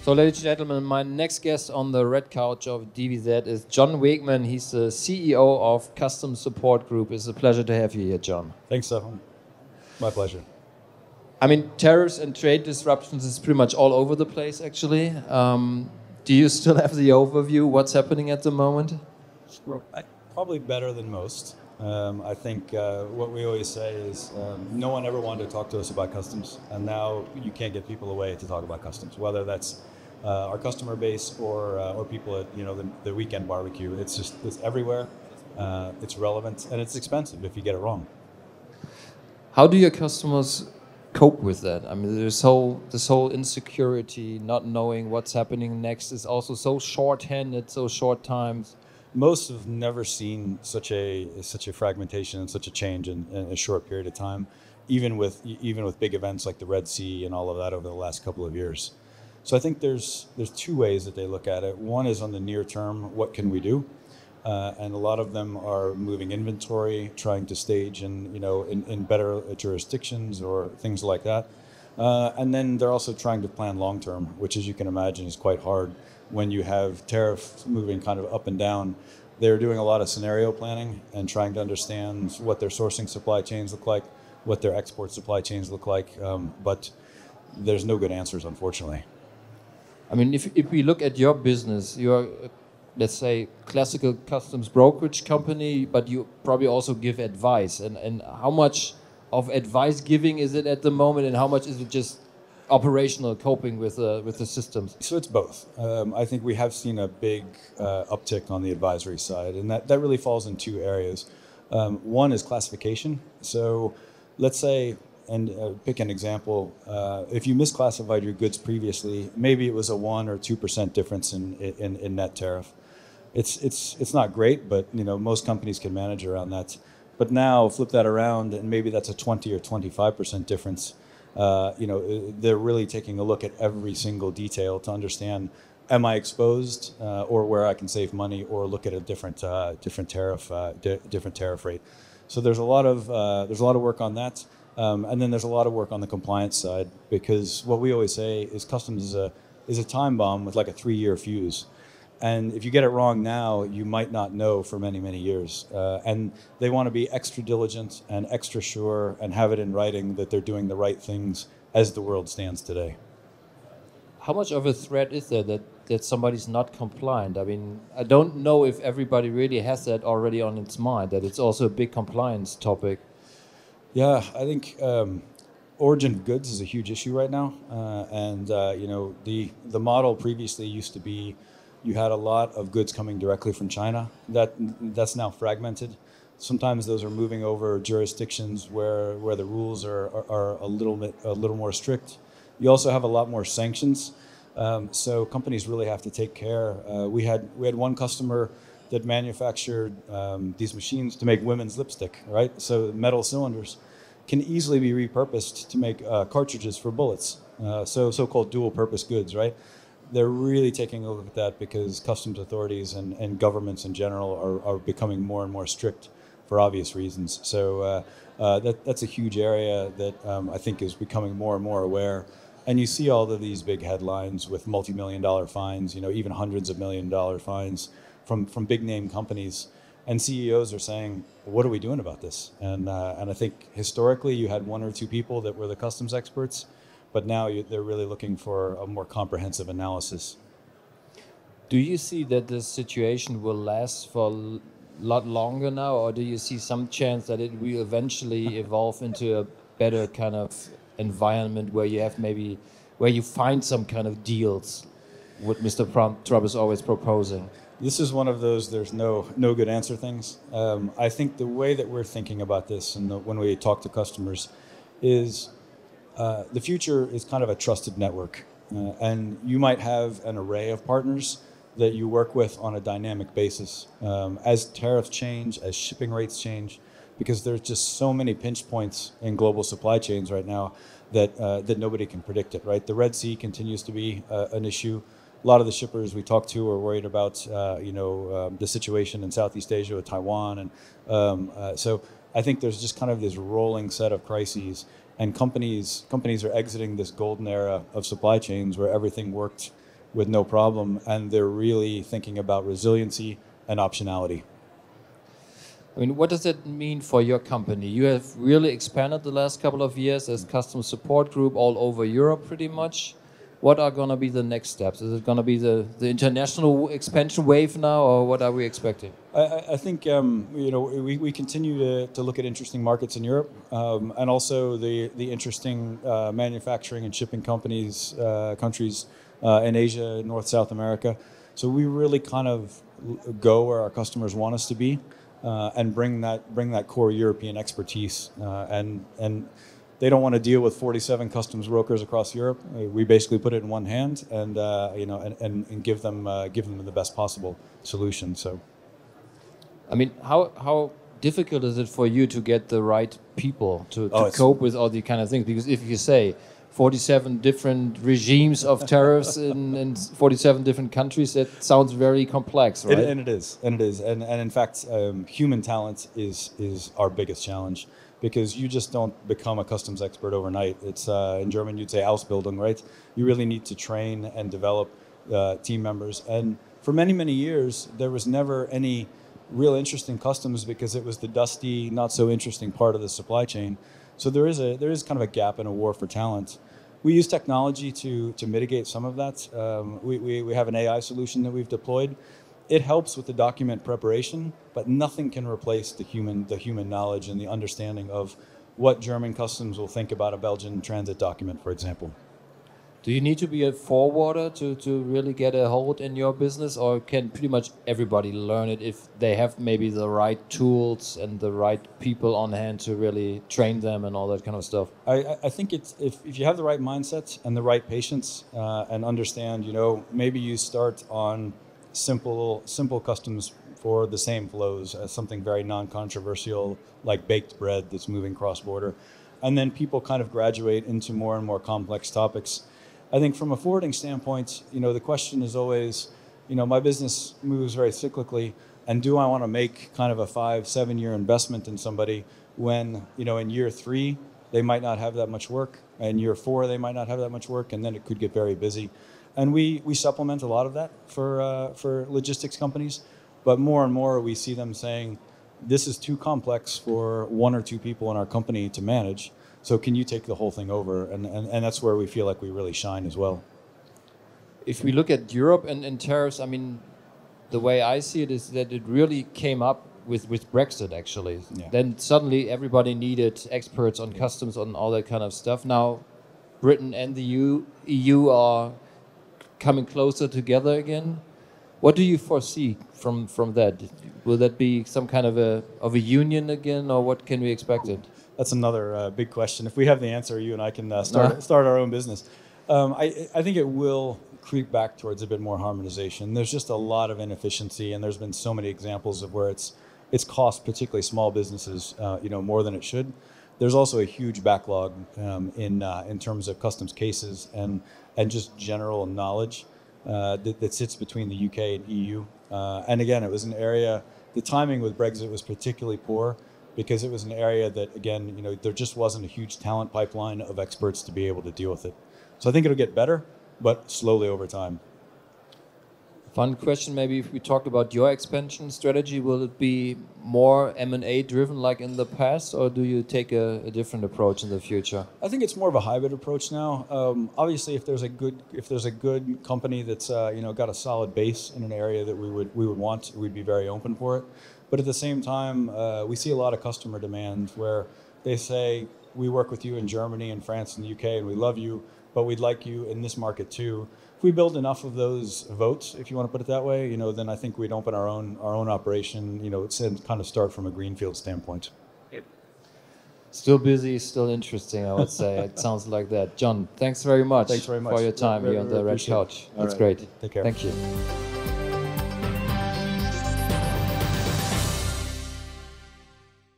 So, ladies and gentlemen, my next guest on the red couch of DVZ is John Wegman. He's the CEO of Custom Support Group. It's a pleasure to have you here, John. Thanks, Stefan. My pleasure. I mean, tariffs and trade disruptions is pretty much all over the place, actually. Do you still have the overview? What's happening at the moment? Probably better than most. I think what we always say is no one ever wanted to talk to us about customs, and now you can't get people away to talk about customs, whether that's our customer base or people at the weekend barbecue. It's everywhere. It's relevant and it's expensive if you get it wrong. How do your customers cope with that? I mean, this whole insecurity, not knowing what's happening next, is also so short-handed, so short times. Most have never seen such a fragmentation and such a change in a short period of time, even with big events like the Red Sea and all of that over the last couple of years. So I think there's two ways that they look at it. One is on the near term, what can we do? And a lot of them are moving inventory, trying to stage in better jurisdictions or things like that. And then they're also trying to plan long term, which, as you can imagine, is quite hard when you have tariffs moving kind of up and down. They're doing a lot of scenario planning and trying to understand what their sourcing supply chains look like, what their export supply chains look like. But there's no good answers, unfortunately. I mean, if we look at your business, you're, let's say, classical customs brokerage company, but you probably also give advice. And how much of advice giving is it at the moment, and how much is it just operational coping with the systems? So it's both. I think we have seen a big uptick on the advisory side, and that really falls in two areas. One is classification. So let's say, and pick an example, if you misclassified your goods previously, maybe it was a 1 or 2% difference in net tariff. It's not great, but most companies can manage around that. But now flip that around, and maybe that's a 20 or 25% difference. They're really taking a look at every single detail to understand: am I exposed, or where I can save money, or look at a different tariff rate. So there's a lot of work on that, and then there's a lot of work on the compliance side, because what we always say is customs is a time bomb with like a 3-year fuse. And if you get it wrong now, you might not know for many, many years. And they want to be extra diligent and extra sure and have it in writing that they're doing the right things as the world stands today. How much of a threat is there that somebody's not compliant? I mean, I don't know if everybody really has that already on its mind, that it's also a big compliance topic. Yeah, I think origin of goods is a huge issue right now. The model previously used to be you had a lot of goods coming directly from China. That's now fragmented. Sometimes those are moving over jurisdictions where the rules are a little more strict. You also have a lot more sanctions. So companies really have to take care. We had one customer that manufactured these machines to make women's lipstick, right? So metal cylinders can easily be repurposed to make cartridges for bullets. So-called dual-purpose goods, right? They're really taking a look at that because customs authorities and governments in general are becoming more and more strict for obvious reasons. So that's a huge area that I think is becoming more and more aware. And you see all of these big headlines with multi-million-dollar fines, even hundreds of million-dollar fines from big name companies. And CEOs are saying, what are we doing about this? And I think historically you had 1 or 2 people that were the customs experts, but now they're really looking for a more comprehensive analysis. Do you see that this situation will last for a lot longer now, or do you see some chance that it will eventually evolve into a better kind of environment where you find some kind of deals, what Mr. Trump is always proposing? This is one of those there's no good answer things. I think the way that we're thinking about this and when we talk to customers is the future is kind of a trusted network. And you might have an array of partners that you work with on a dynamic basis. As tariffs change, as shipping rates change, because there's just so many pinch points in global supply chains right now that nobody can predict it, right? The Red Sea continues to be an issue. A lot of the shippers we talk to are worried about, the situation in Southeast Asia with Taiwan. And so I think there's just kind of this rolling set of crises, and companies are exiting this golden era of supply chains where everything worked with no problem, and they're really thinking about resiliency and optionality. I mean, what does that mean for your company? You have really expanded the last couple of years as customer support group all over Europe pretty much. What are going to be the next steps? Is it going to be the international expansion wave now, or what are we expecting? I think we continue to look at interesting markets in Europe, and also the interesting manufacturing and shipping countries in Asia, North, South America. So we really kind of go where our customers want us to be, and bring that core European expertise. And they don't want to deal with 47 customs brokers across Europe. We basically put it in one hand, and and give them the best possible solution. So, I mean, how difficult is it for you to get the right people to cope with all these kind of things? Because if you say 47 different regimes of tariffs in 47 different countries, that sounds very complex, right? And it is. And in fact, human talent is our biggest challenge, because you just don't become a customs expert overnight. It's in German you'd say Ausbildung, right? You really need to train and develop team members. And for many years, there was never any real interest in customs, because it was the dusty, not so interesting part of the supply chain. So there is kind of a gap and a war for talent. We use technology to mitigate some of that. We have an AI solution that we've deployed. It helps with the document preparation, but nothing can replace the human knowledge and the understanding of what German customs will think about a Belgian transit document, for example. Do you need to be a forwarder to really get a hold in your business, or can pretty much everybody learn it if they have maybe the right tools and the right people on hand to really train them and all that kind of stuff? I think it's if you have the right mindset and the right patience, and understand, maybe you start on simple customs for the same flows as something very non-controversial, like baked bread that's moving cross-border, and then people kind of graduate into more and more complex topics. I think from a forwarding standpoint, the question is always, my business moves very cyclically, and do I want to make kind of a 5-7 year investment in somebody when, in year 3, they might not have that much work, and year 4, they might not have that much work, and then it could get very busy. And we supplement a lot of that for logistics companies, but more and more we see them saying, this is too complex for 1 or 2 people in our company to manage. So can you take the whole thing over? And that's where we feel like we really shine as well. If we look at Europe and tariffs, I mean, the way I see it is that it really came up with Brexit, actually. Yeah. Then suddenly everybody needed experts on customs, on all that kind of stuff. Now Britain and the EU are coming closer together again. What do you foresee from that? Will that be some kind of a union again, or what can we expect it? That's another big question. If we have the answer, you and I can start our own business. I think it will creep back towards a bit more harmonization. There's just a lot of inefficiency, and there's been so many examples of where it's cost particularly small businesses more than it should. There's also a huge backlog in terms of customs cases and just general knowledge that sits between the UK and EU. And again, it was an area, the timing with Brexit was particularly poor, because it was an area that, again, there just wasn't a huge talent pipeline of experts to be able to deal with it. So I think it'll get better, but slowly over time. Fun question, maybe if we talked about your expansion strategy, will it be more M&A driven like in the past, or do you take a different approach in the future? I think it's more of a hybrid approach now. Obviously, if there's a good company that's got a solid base in an area that we would want, we'd be very open for it. But at the same time, we see a lot of customer demand where they say, we work with you in Germany and France and the UK, and we love you, but we'd like you in this market too. If we build enough of those votes, if you want to put it that way, then I think we'd open our own operation, and kind of start from a greenfield standpoint. Yep. Still busy, still interesting, I would say. It sounds like that. John, thanks very much. Thanks very much for your time here on the Red Couch. That's great. Take care. Thank you.